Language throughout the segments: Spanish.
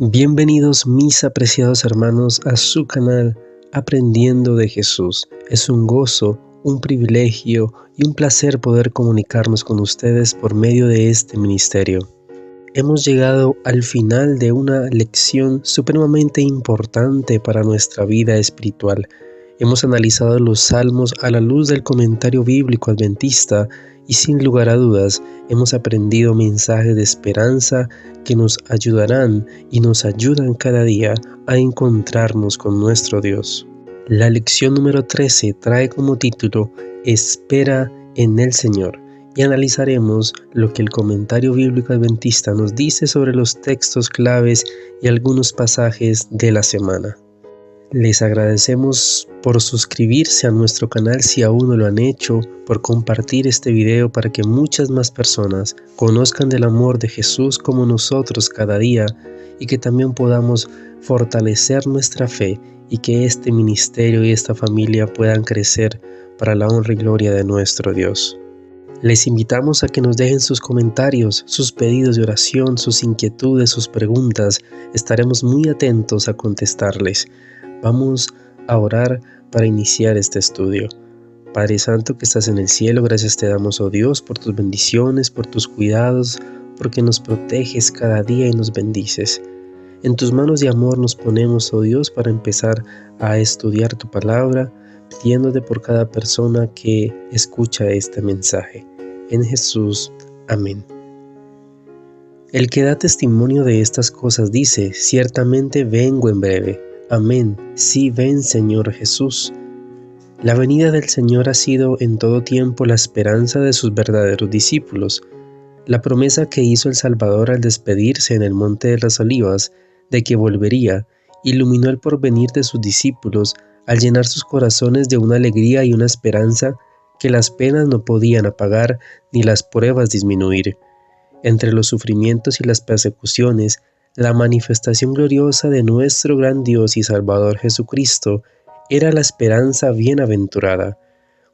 Bienvenidos mis apreciados hermanos a su canal Aprendiendo de Jesús. Es un gozo, un privilegio y un placer poder comunicarnos con ustedes por medio de este ministerio. Hemos llegado al final de una lección supremamente importante para nuestra vida espiritual. Hemos analizado los salmos a la luz del comentario bíblico adventista y sin lugar a dudas hemos aprendido mensajes de esperanza que nos ayudarán y nos ayudan cada día a encontrarnos con nuestro Dios. La lección número 13 trae como título Espera en el Señor y analizaremos lo que el comentario bíblico adventista nos dice sobre los textos claves y algunos pasajes de la semana. Les agradecemos por suscribirse a nuestro canal si aún no lo han hecho, por compartir este video para que muchas más personas conozcan del amor de Jesús como nosotros cada día y que también podamos fortalecer nuestra fe y que este ministerio y esta familia puedan crecer para la honra y gloria de nuestro Dios. Les invitamos a que nos dejen sus comentarios, sus pedidos de oración, sus inquietudes, sus preguntas. Estaremos muy atentos a contestarles. Vamos a orar para iniciar este estudio. Padre Santo que estás en el cielo, gracias te damos, oh Dios, por tus bendiciones, por tus cuidados, porque nos proteges cada día y nos bendices. En tus manos de amor nos ponemos, oh Dios, para empezar a estudiar tu palabra, pidiéndote por cada persona que escucha este mensaje. En Jesús, amén. El que da testimonio de estas cosas dice, ciertamente vengo en breve. Amén. Sí, ven, Señor Jesús. La venida del Señor ha sido en todo tiempo la esperanza de sus verdaderos discípulos. La promesa que hizo el Salvador al despedirse en el Monte de las Olivas, de que volvería, iluminó el porvenir de sus discípulos al llenar sus corazones de una alegría y una esperanza que las penas no podían apagar ni las pruebas disminuir. Entre los sufrimientos y las persecuciones, la manifestación gloriosa de nuestro gran Dios y Salvador Jesucristo era la esperanza bienaventurada.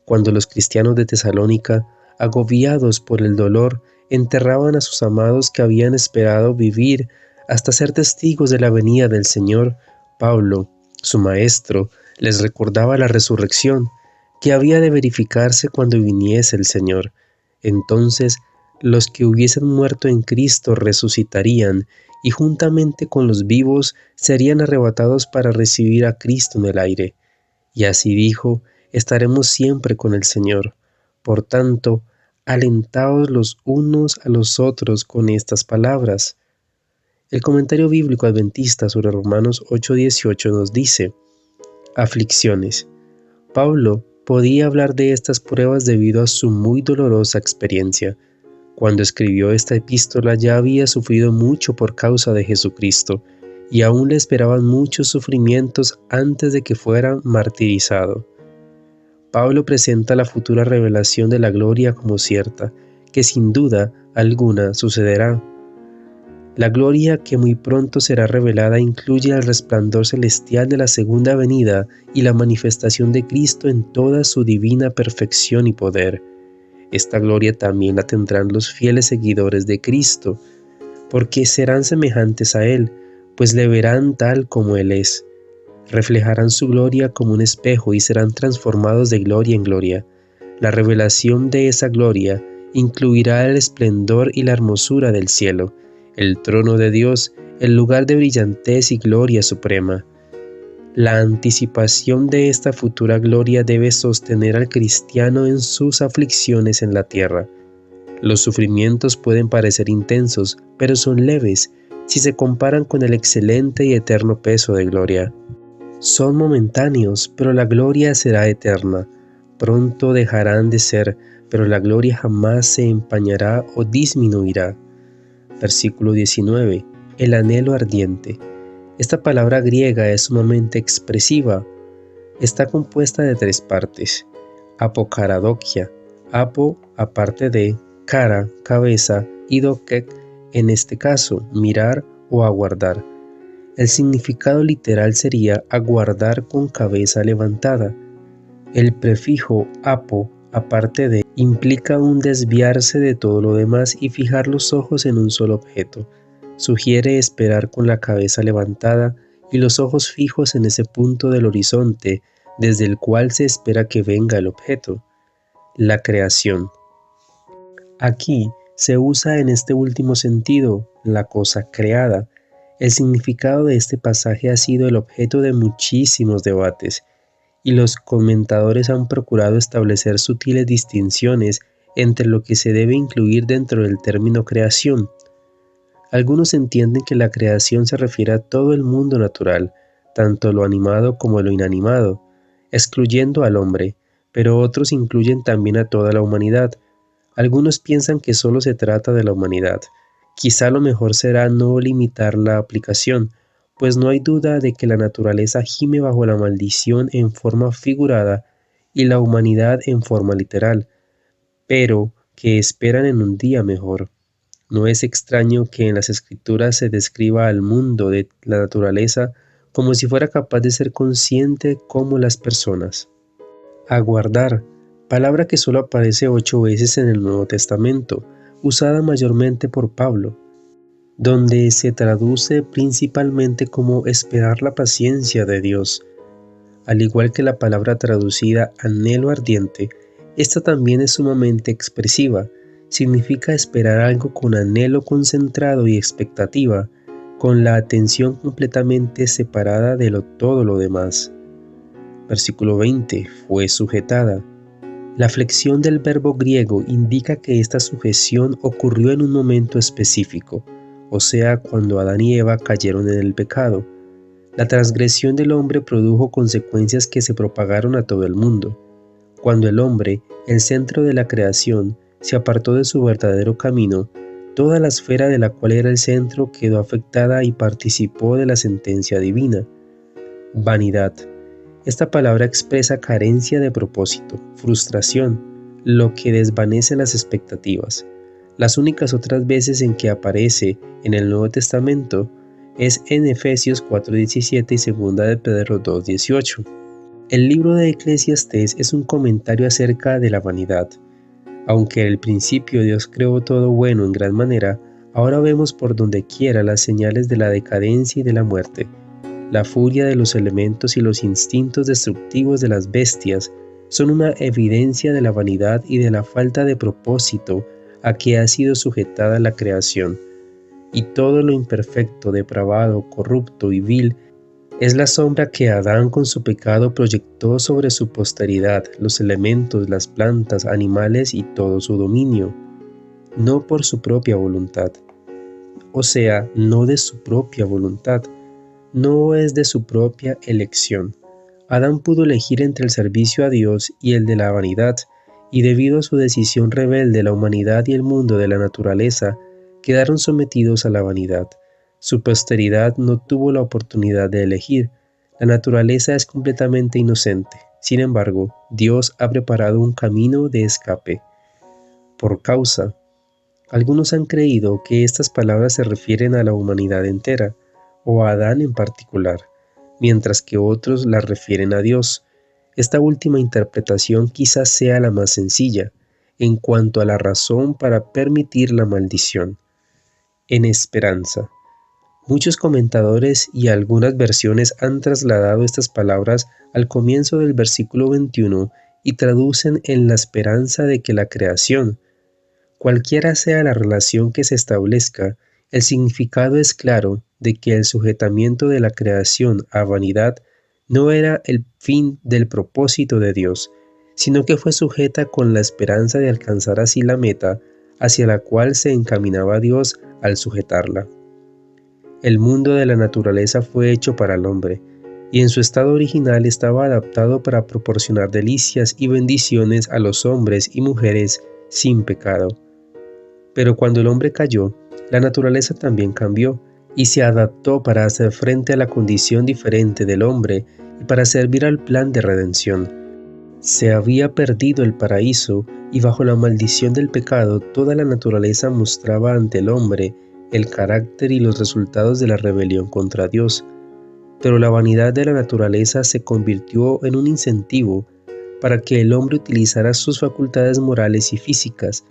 Cuando los cristianos de Tesalónica, agobiados por el dolor, enterraban a sus amados que habían esperado vivir hasta ser testigos de la venida del Señor, Pablo, su maestro, les recordaba la resurrección, que había de verificarse cuando viniese el Señor. Entonces, los que hubiesen muerto en Cristo resucitarían, y juntamente con los vivos serían arrebatados para recibir a Cristo en el aire. Y así dijo, estaremos siempre con el Señor. Por tanto, alentaos los unos a los otros con estas palabras. El comentario bíblico adventista sobre Romanos 8:18 nos dice, aflicciones. Pablo podía hablar de estas pruebas debido a su muy dolorosa experiencia. Cuando escribió esta epístola ya había sufrido mucho por causa de Jesucristo, y aún le esperaban muchos sufrimientos antes de que fuera martirizado. Pablo presenta la futura revelación de la gloria como cierta, que sin duda alguna sucederá. La gloria que muy pronto será revelada incluye el resplandor celestial de la segunda venida y la manifestación de Cristo en toda su divina perfección y poder. Esta gloria también la tendrán los fieles seguidores de Cristo, porque serán semejantes a Él, pues le verán tal como Él es. Reflejarán su gloria como un espejo y serán transformados de gloria en gloria. La revelación de esa gloria incluirá el esplendor y la hermosura del cielo, el trono de Dios, el lugar de brillantez y gloria suprema. La anticipación de esta futura gloria debe sostener al cristiano en sus aflicciones en la tierra. Los sufrimientos pueden parecer intensos, pero son leves si se comparan con el excelente y eterno peso de gloria. Son momentáneos, pero la gloria será eterna. Pronto dejarán de ser, pero la gloria jamás se empañará o disminuirá. Versículo 19. El anhelo ardiente. Esta palabra griega es sumamente expresiva. Está compuesta de tres partes. Apokaradokia, apo aparte de, cara, cabeza, y dokek, en este caso, mirar o aguardar. El significado literal sería aguardar con cabeza levantada. El prefijo apo, aparte de, implica un desviarse de todo lo demás y fijar los ojos en un solo objeto. sugiere esperar con la cabeza levantada y los ojos fijos en ese punto del horizonte desde el cual se espera que venga el objeto, la creación. Aquí se usa en este último sentido la cosa creada. El significado de este pasaje ha sido el objeto de muchísimos debates, y los comentadores han procurado establecer sutiles distinciones entre lo que se debe incluir dentro del término creación. Algunos entienden que la creación se refiere a todo el mundo natural, tanto lo animado como lo inanimado, excluyendo al hombre, pero otros incluyen también a toda la humanidad. Algunos piensan que solo se trata de la humanidad. Quizá lo mejor será no limitar la aplicación, pues no hay duda de que la naturaleza gime bajo la maldición en forma figurada y la humanidad en forma literal, pero que esperan en un día mejor. No es extraño que en las escrituras se describa al mundo de la naturaleza como si fuera capaz de ser consciente como las personas. Aguardar, palabra que solo aparece 8 veces en el Nuevo Testamento, usada mayormente por Pablo, donde se traduce principalmente como esperar la paciencia de Dios. Al igual que la palabra traducida anhelo ardiente, esta también es sumamente expresiva. Significa esperar algo con anhelo concentrado y expectativa, con la atención completamente separada de todo lo demás. Versículo 20. Fue sujetada. La flexión del verbo griego indica que esta sujeción ocurrió en un momento específico, o sea, cuando Adán y Eva cayeron en el pecado. La transgresión del hombre produjo consecuencias que se propagaron a todo el mundo. Cuando el hombre, el centro de la creación, se apartó de su verdadero camino, toda la esfera de la cual era el centro quedó afectada y participó de la sentencia divina. Vanidad. Esta palabra expresa carencia de propósito, frustración, lo que desvanece las expectativas. Las únicas otras veces en que aparece en el Nuevo Testamento es en Efesios 4:17 y 2 de Pedro 2:18. El libro de Eclesiastés es un comentario acerca de la vanidad. Aunque al principio Dios creó todo bueno en gran manera, ahora vemos por donde quiera las señales de la decadencia y de la muerte. La furia de los elementos y los instintos destructivos de las bestias son una evidencia de la vanidad y de la falta de propósito a que ha sido sujetada la creación. Y todo lo imperfecto, depravado, corrupto y vil es la sombra que Adán con su pecado proyectó sobre su posteridad, los elementos, las plantas, animales y todo su dominio, no por su propia voluntad. O sea, no de su propia voluntad. No es de su propia elección. Adán pudo elegir entre el servicio a Dios y el de la vanidad, y debido a su decisión rebelde, la humanidad y el mundo de la naturaleza quedaron sometidos a la vanidad. Su posteridad no tuvo la oportunidad de elegir. La naturaleza es completamente inocente. Sin embargo, Dios ha preparado un camino de escape. Por causa. Algunos han creído que estas palabras se refieren a la humanidad entera, o a Adán en particular, mientras que otros las refieren a Dios. Esta última interpretación quizás sea la más sencilla, en cuanto a la razón para permitir la maldición. En esperanza. Muchos comentadores y algunas versiones han trasladado estas palabras al comienzo del versículo 21 y traducen en la esperanza de que la creación, cualquiera sea la relación que se establezca, el significado es claro de que el sujetamiento de la creación a vanidad no era el fin del propósito de Dios, sino que fue sujeta con la esperanza de alcanzar así la meta hacia la cual se encaminaba Dios al sujetarla. El mundo de la naturaleza fue hecho para el hombre, y en su estado original estaba adaptado para proporcionar delicias y bendiciones a los hombres y mujeres sin pecado. Pero cuando el hombre cayó, la naturaleza también cambió y se adaptó para hacer frente a la condición diferente del hombre y para servir al plan de redención. Se había perdido el paraíso y bajo la maldición del pecado toda la naturaleza mostraba ante el hombre el carácter y los resultados de la rebelión contra Dios. Pero la vanidad de la naturaleza se convirtió en un incentivo para que el hombre utilizara sus facultades morales y físicas.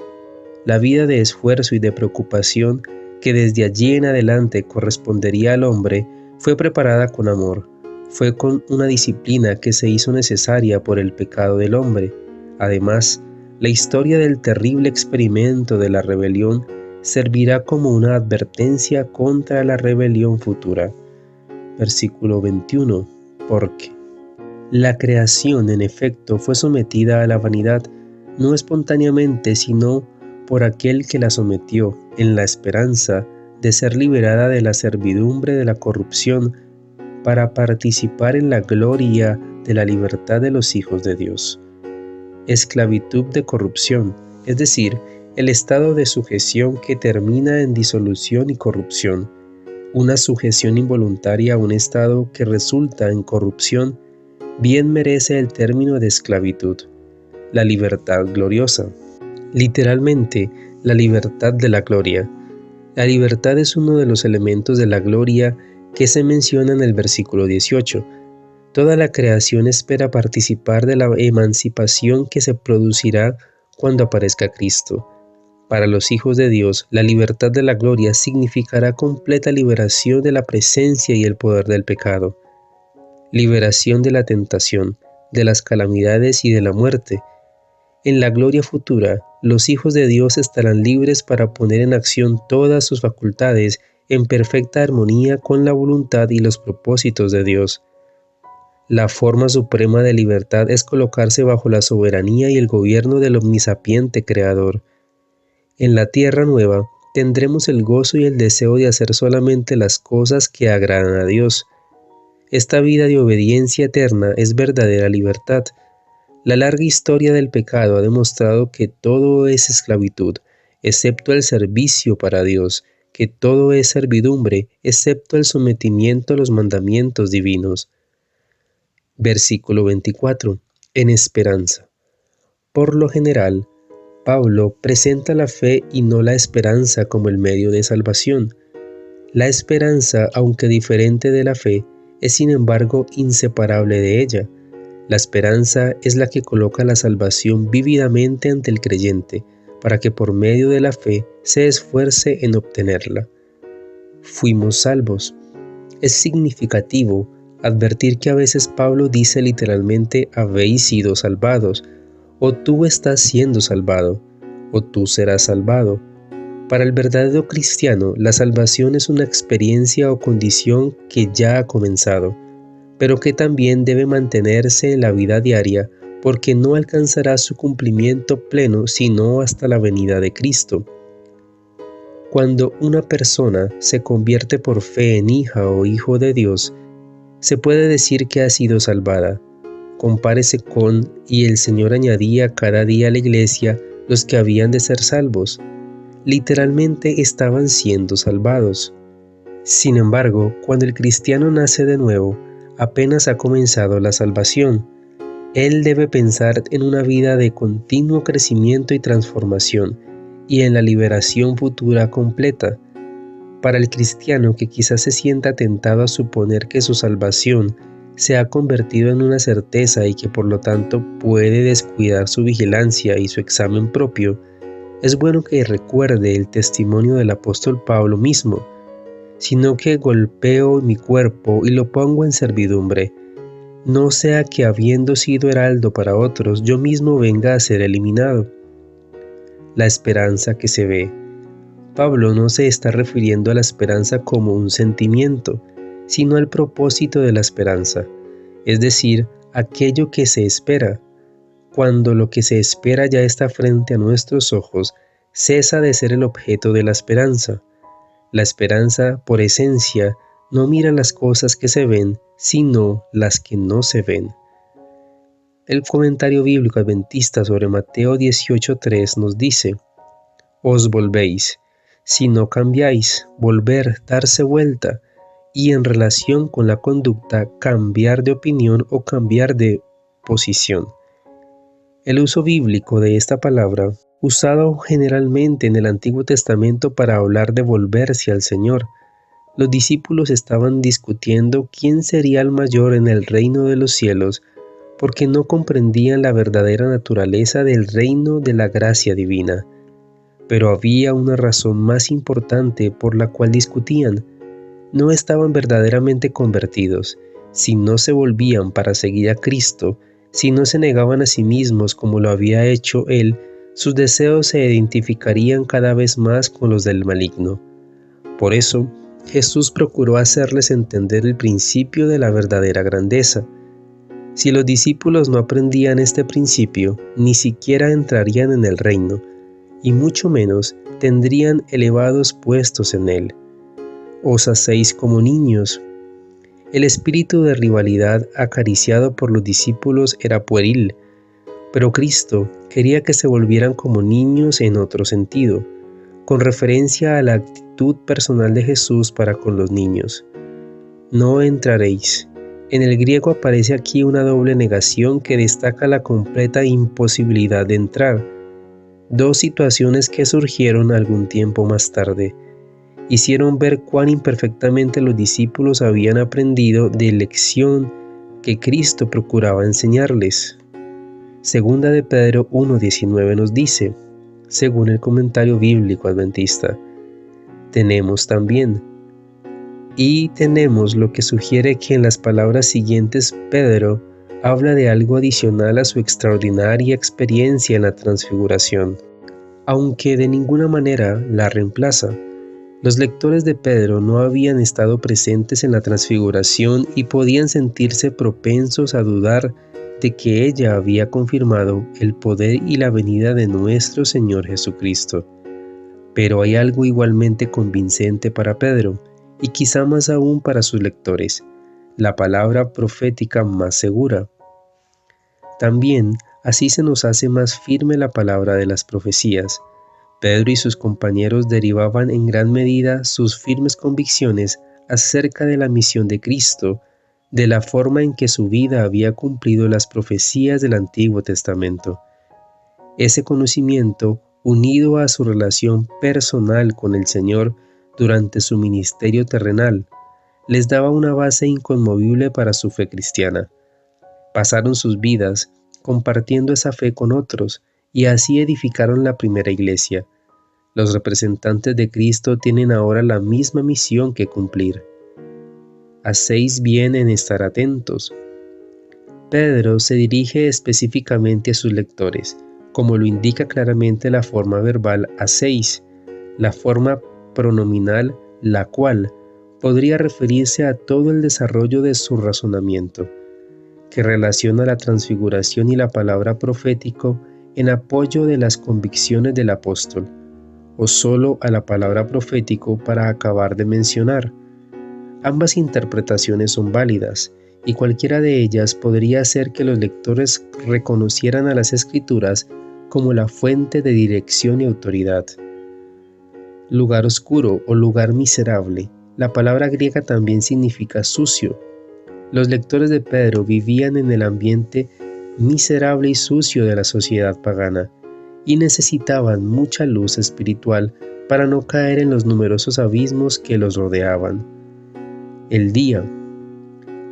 La vida de esfuerzo y de preocupación que desde allí en adelante correspondería al hombre, fue preparada con amor. Fue con una disciplina que se hizo necesaria por el pecado del hombre. Además, la historia del terrible experimento de la rebelión servirá como una advertencia contra la rebelión futura. Versículo 21. Porque la creación en efecto fue sometida a la vanidad, no espontáneamente, sino por aquel que la sometió, en la esperanza de ser liberada de la servidumbre de la corrupción, para participar en la gloria de la libertad de los hijos de Dios. Esclavitud de corrupción, es decir, el estado de sujeción que termina en disolución y corrupción. Una sujeción involuntaria a un estado que resulta en corrupción bien merece el término de esclavitud. La libertad gloriosa. Literalmente, la libertad de la gloria. La libertad es uno de los elementos de la gloria que se menciona en el versículo 18. Toda la creación espera participar de la emancipación que se producirá cuando aparezca Cristo. Para los hijos de Dios, la libertad de la gloria significará completa liberación de la presencia y el poder del pecado, liberación de la tentación, de las calamidades y de la muerte. En la gloria futura, los hijos de Dios estarán libres para poner en acción todas sus facultades en perfecta armonía con la voluntad y los propósitos de Dios. La forma suprema de libertad es colocarse bajo la soberanía y el gobierno del omnisapiente Creador. En la tierra nueva tendremos el gozo y el deseo de hacer solamente las cosas que agradan a Dios. Esta vida de obediencia eterna es verdadera libertad. La larga historia del pecado ha demostrado que todo es esclavitud, excepto el servicio para Dios, que todo es servidumbre, excepto el sometimiento a los mandamientos divinos. Versículo 24. En esperanza. Por lo general, Pablo presenta la fe y no la esperanza como el medio de salvación. La esperanza, aunque diferente de la fe, es sin embargo inseparable de ella. La esperanza es la que coloca la salvación vívidamente ante el creyente, para que por medio de la fe se esfuerce en obtenerla. Fuimos salvos. Es significativo advertir que a veces Pablo dice literalmente habéis sido salvados, o tú estás siendo salvado, o tú serás salvado. Para el verdadero cristiano, la salvación es una experiencia o condición que ya ha comenzado, pero que también debe mantenerse en la vida diaria, porque no alcanzará su cumplimiento pleno sino hasta la venida de Cristo. Cuando una persona se convierte por fe en hija o hijo de Dios, se puede decir que ha sido salvada. Compárese con, y el Señor añadía cada día a la iglesia los que habían de ser salvos. Literalmente estaban siendo salvados. Sin embargo, cuando el cristiano nace de nuevo, apenas ha comenzado la salvación. Él debe pensar en una vida de continuo crecimiento y transformación, y en la liberación futura completa. Para el cristiano que quizás se sienta tentado a suponer que su salvación se ha convertido en una certeza y que por lo tanto puede descuidar su vigilancia y su examen propio, es bueno que recuerde el testimonio del apóstol Pablo mismo, sino que golpeo mi cuerpo y lo pongo en servidumbre, no sea que habiendo sido heraldo para otros, yo mismo venga a ser eliminado. La esperanza que se ve. Pablo no se está refiriendo a la esperanza como un sentimiento, sino al propósito de la esperanza, es decir, aquello que se espera. Cuando lo que se espera ya está frente a nuestros ojos, cesa de ser el objeto de la esperanza. La esperanza, por esencia, no mira las cosas que se ven, sino las que no se ven. El comentario bíblico adventista sobre Mateo 18:3 nos dice: Os volvéis, si no cambiáis, volver, darse vuelta, y en relación con la conducta, cambiar de opinión o cambiar de posición. El uso bíblico de esta palabra, usado generalmente en el Antiguo Testamento para hablar de volverse al Señor, los discípulos estaban discutiendo quién sería el mayor en el reino de los cielos, porque no comprendían la verdadera naturaleza del reino de la gracia divina. Pero había una razón más importante por la cual discutían. No estaban verdaderamente convertidos. Si no se volvían para seguir a Cristo, si no se negaban a sí mismos como lo había hecho Él, sus deseos se identificarían cada vez más con los del maligno. Por eso, Jesús procuró hacerles entender el principio de la verdadera grandeza. Si los discípulos no aprendían este principio, ni siquiera entrarían en el reino, y mucho menos tendrían elevados puestos en él. Os hacéis como niños. El espíritu de rivalidad acariciado por los discípulos era pueril, pero Cristo quería que se volvieran como niños en otro sentido, con referencia a la actitud personal de Jesús para con los niños. No entraréis. En el griego aparece aquí una doble negación que destaca la completa imposibilidad de entrar. Dos situaciones que surgieron algún tiempo más tarde hicieron ver cuán imperfectamente los discípulos habían aprendido de lección que Cristo procuraba enseñarles. Segunda de Pedro 1:19 nos dice, según el comentario bíblico adventista, tenemos lo que sugiere que en las palabras siguientes Pedro habla de algo adicional a su extraordinaria experiencia en la transfiguración, aunque de ninguna manera la reemplaza. Los lectores de Pedro no habían estado presentes en la transfiguración y podían sentirse propensos a dudar de que ella había confirmado el poder y la venida de nuestro Señor Jesucristo. Pero hay algo igualmente convincente para Pedro, y quizá más aún para sus lectores, la palabra profética más segura. También, así se nos hace más firme la palabra de las profecías. Pedro y sus compañeros derivaban en gran medida sus firmes convicciones acerca de la misión de Cristo, de la forma en que su vida había cumplido las profecías del Antiguo Testamento. Ese conocimiento, unido a su relación personal con el Señor durante su ministerio terrenal, les daba una base inconmovible para su fe cristiana. Pasaron sus vidas compartiendo esa fe con otros y así edificaron la primera iglesia. Los representantes de Cristo tienen ahora la misma misión que cumplir. Hacéis bien en estar atentos. Pedro se dirige específicamente a sus lectores, como lo indica claramente la forma verbal hacéis, la forma pronominal la cual podría referirse a todo el desarrollo de su razonamiento, que relaciona la transfiguración y la palabra profético en apoyo de las convicciones del apóstol, o solo a la palabra profético para acabar de mencionar. Ambas interpretaciones son válidas, y cualquiera de ellas podría hacer que los lectores reconocieran a las Escrituras como la fuente de dirección y autoridad. Lugar oscuro o lugar miserable. La palabra griega también significa sucio. Los lectores de Pedro vivían en el ambiente miserable y sucio de la sociedad pagana y necesitaban mucha luz espiritual para no caer en los numerosos abismos que los rodeaban. El día.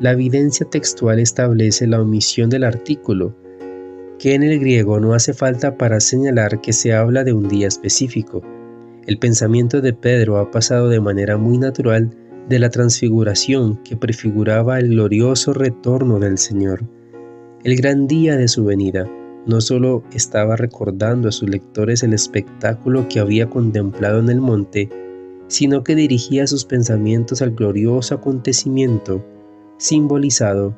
La evidencia textual establece la omisión del artículo, que en el griego no hace falta para señalar que se habla de un día específico. El pensamiento de Pedro ha pasado de manera muy natural de la transfiguración que prefiguraba el glorioso retorno del Señor. El gran día de su venida no solo estaba recordando a sus lectores el espectáculo que había contemplado en el monte, sino que dirigía sus pensamientos al glorioso acontecimiento simbolizado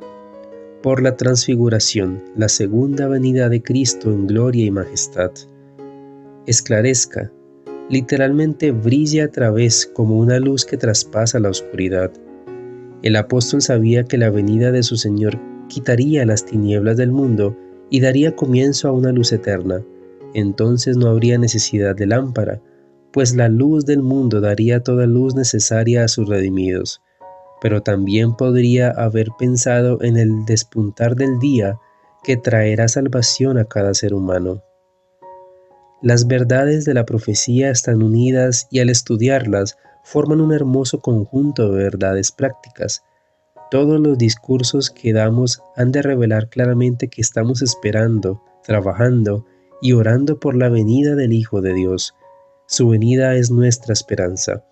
por la transfiguración, la segunda venida de Cristo en gloria y majestad. Esclarezca, literalmente brilla a través como una luz que traspasa la oscuridad. El apóstol sabía que la venida de su Señor quitaría las tinieblas del mundo y daría comienzo a una luz eterna. Entonces no habría necesidad de lámpara, pues la luz del mundo daría toda luz necesaria a sus redimidos. Pero también podría haber pensado en el despuntar del día que traerá salvación a cada ser humano. Las verdades de la profecía están unidas y al estudiarlas forman un hermoso conjunto de verdades prácticas. Todos los discursos que damos han de revelar claramente que estamos esperando, trabajando y orando por la venida del Hijo de Dios. Su venida es nuestra esperanza.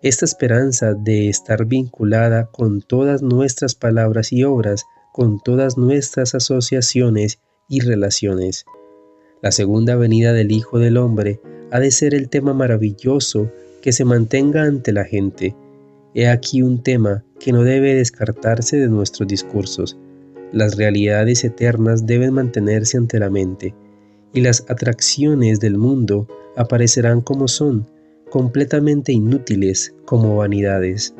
Esta esperanza de estar vinculada con todas nuestras palabras y obras, con todas nuestras asociaciones y relaciones. La segunda venida del Hijo del Hombre ha de ser el tema maravilloso que se mantenga ante la gente. He aquí un tema que no debe descartarse de nuestros discursos. Las realidades eternas deben mantenerse ante la mente, y las atracciones del mundo aparecerán como son, completamente inútiles como vanidades.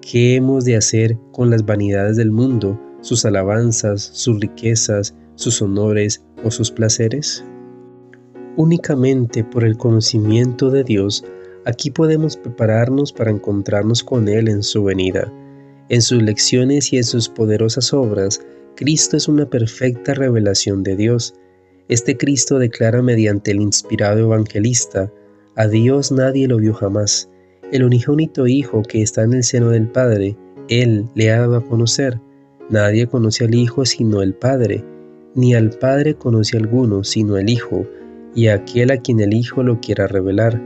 ¿Qué hemos de hacer con las vanidades del mundo, sus alabanzas, sus riquezas, sus honores o sus placeres? Únicamente por el conocimiento de Dios, aquí podemos prepararnos para encontrarnos con Él en su venida. En sus lecciones y en sus poderosas obras, Cristo es una perfecta revelación de Dios. Este Cristo declara mediante el inspirado evangelista: a Dios nadie lo vio jamás. El unigénito Hijo que está en el seno del Padre, Él le ha dado a conocer. Nadie conoce al Hijo sino el Padre, ni al Padre conoce alguno sino el Hijo, y a aquel a quien el Hijo lo quiera revelar.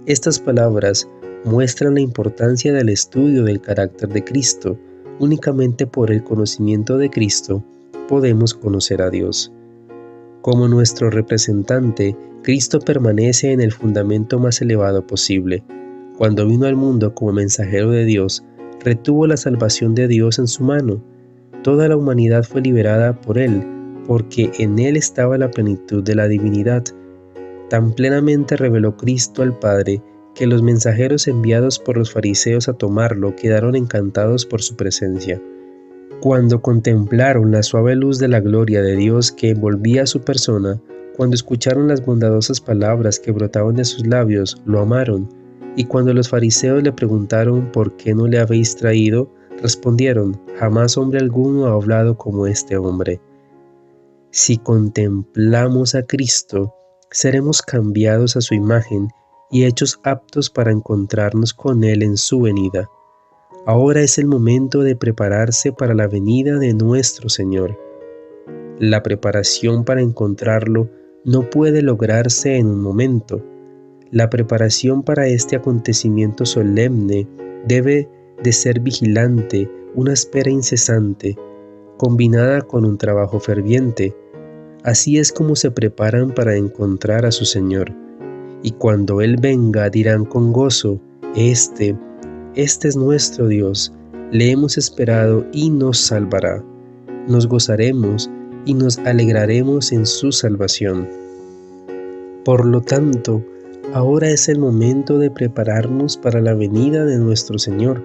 Estas palabras muestran la importancia del estudio del carácter de Cristo. Únicamente por el conocimiento de Cristo podemos conocer a Dios. Como nuestro representante, Cristo permanece en el fundamento más elevado posible. Cuando vino al mundo como mensajero de Dios, retuvo la salvación de Dios en su mano. Toda la humanidad fue liberada por Él, porque en Él estaba la plenitud de la divinidad. Tan plenamente reveló Cristo al Padre que los mensajeros enviados por los fariseos a tomarlo quedaron encantados por su presencia. Cuando contemplaron la suave luz de la gloria de Dios que envolvía su persona, cuando escucharon las bondadosas palabras que brotaban de sus labios, lo amaron. Y cuando los fariseos le preguntaron por qué no le habéis traído, respondieron: jamás hombre alguno ha hablado como este hombre. Si contemplamos a Cristo, seremos cambiados a su imagen y hechos aptos para encontrarnos con Él en su venida. Ahora es el momento de prepararse para la venida de nuestro Señor. La preparación para encontrarlo no puede lograrse en un momento. La preparación para este acontecimiento solemne debe de ser vigilante, una espera incesante, combinada con un trabajo ferviente. Así es como se preparan para encontrar a su Señor. Y cuando Él venga dirán con gozo: Este es nuestro Dios, le hemos esperado y nos salvará. Nos gozaremos y nos alegraremos en su salvación. Por lo tanto, ahora es el momento de prepararnos para la venida de nuestro Señor.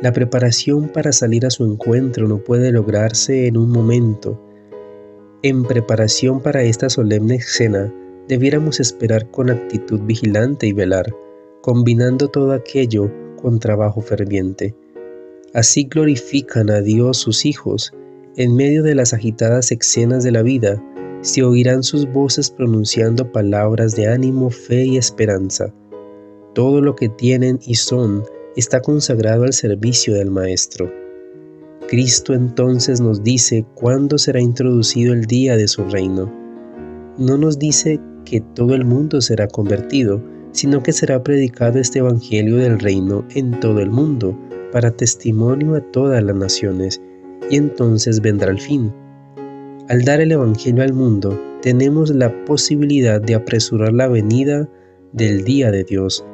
La preparación para salir a su encuentro no puede lograrse en un momento. En preparación para esta solemne cena, debiéramos esperar con actitud vigilante y velar, combinando todo aquello con trabajo ferviente. Así glorifican a Dios sus hijos. En medio de las agitadas escenas de la vida, se oirán sus voces pronunciando palabras de ánimo, fe y esperanza. Todo lo que tienen y son está consagrado al servicio del Maestro. Cristo entonces nos dice cuándo será introducido el día de su reino. No nos dice que todo el mundo será convertido, sino que será predicado este evangelio del reino en todo el mundo, para testimonio a todas las naciones, y entonces vendrá el fin. Al dar el evangelio al mundo, tenemos la posibilidad de apresurar la venida del día de Dios.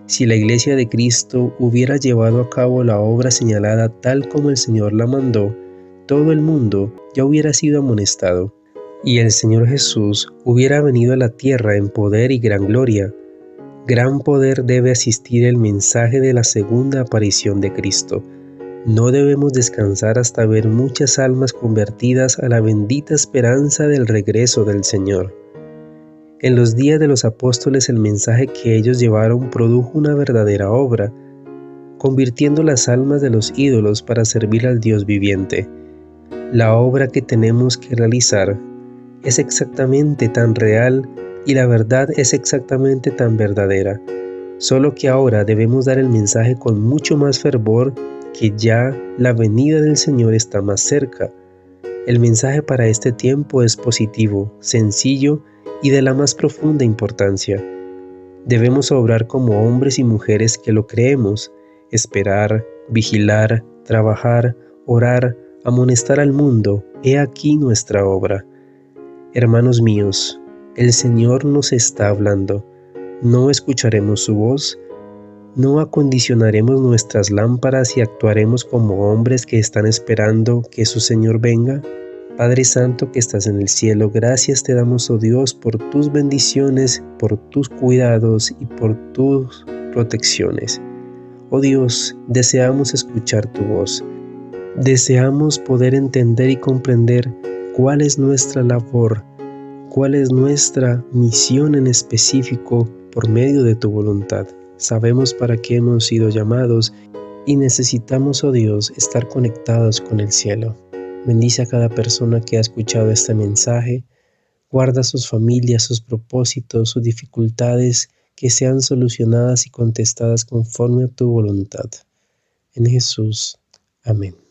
Si la Iglesia de Cristo hubiera llevado a cabo la obra señalada tal como el Señor la mandó, todo el mundo ya hubiera sido amonestado, y el Señor Jesús hubiera venido a la tierra en poder y gran gloria. Gran poder debe asistir el mensaje de la segunda aparición de Cristo. No debemos descansar hasta ver muchas almas convertidas a la bendita esperanza del regreso del Señor. En los días de los apóstoles el mensaje que ellos llevaron produjo una verdadera obra, convirtiendo las almas de los ídolos para servir al Dios viviente. La obra que tenemos que realizar es exactamente tan real y la verdad es exactamente tan verdadera, solo que ahora debemos dar el mensaje con mucho más fervor, que ya la venida del Señor está más cerca. El mensaje para este tiempo es positivo, sencillo y de la más profunda importancia. Debemos obrar como hombres y mujeres que lo creemos, esperar, vigilar, trabajar, orar, amonestar al mundo. He aquí nuestra obra. Hermanos míos, el Señor nos está hablando. ¿No escucharemos su voz? ¿No acondicionaremos nuestras lámparas y actuaremos como hombres que están esperando que su Señor venga? Padre Santo que estás en el cielo, gracias te damos, oh Dios, por tus bendiciones, por tus cuidados y por tus protecciones. Oh Dios, deseamos escuchar tu voz. Deseamos poder entender y comprender cuál es nuestra labor, cuál es nuestra misión en específico por medio de tu voluntad. Sabemos para qué hemos sido llamados y necesitamos, oh Dios, estar conectados con el cielo. Bendice a cada persona que ha escuchado este mensaje. Guarda sus familias, sus propósitos, sus dificultades, que sean solucionadas y contestadas conforme a tu voluntad. En Jesús. Amén.